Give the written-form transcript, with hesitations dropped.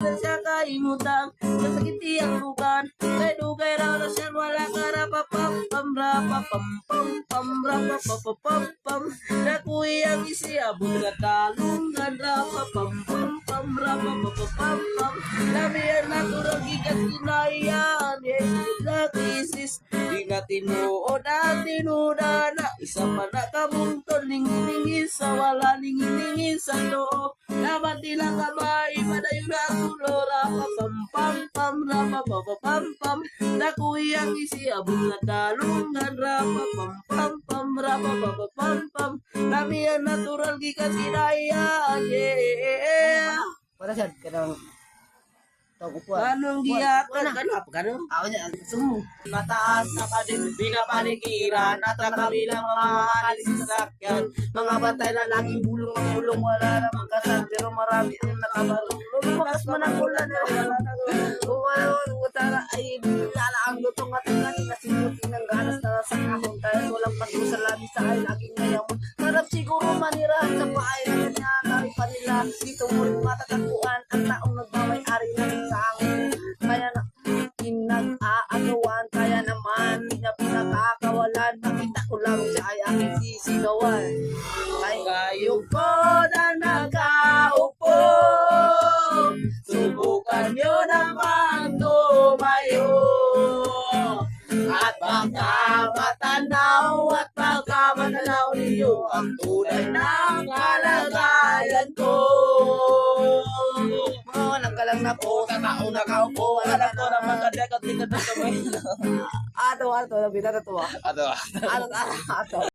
na siya kaimutang kasakiti ang bukan kay dugay raw na siya wala karapapam pam rapapam pam pam rapapapam pam nakuy ang isiabot nga talungan rapapam pam pam rapapapam pam labihan na turang gikas kinayaan lakisis di na tinuod at tinudana isa pa na kabuntol ningin sa wala ningin sa loob dapat nila kamay padayon na tulora pam pam pam rapapapam pam nakuy ang isiabot nga talungan rapapam pam pam rapapapam pam labihan natural gikas kinayaan Para siya, kanang Anong giyakan ka na? Ganun? Ako niya, sumo. Mataas na kadibing panikiran at ang kabilang mga alis sa sakyan. Mga bantay na laging bulong ang bulong wala namang kasal pero marami ang nakabarong. Lumakas man ang ulan na umayon, utara ay bilala ang lutong at ang nasimutin ng ganas na sa kahon tayo walang patusa labi sa ay laging mayamon. Harap siguro manirahan sa bahay na kanya kari pa nila dito mo rin matatakuan ang taong nagbaway-ari na sa angin. Kaya na pinag-aagawan, kaya naman di na pinakakawalan. Nakita ko lang siya ay aking sisigawan. Kay kayo ko na nakaupo, subukan nyo naman tumayo. At baka matanaw at baka matanaw ninyo ang tunay ng kalagayan ko. Walang ka lang na po, sa taong nakaupo. Alam ko na magkadek at likat na kamay. Ato, labita na to. Ato. Ato.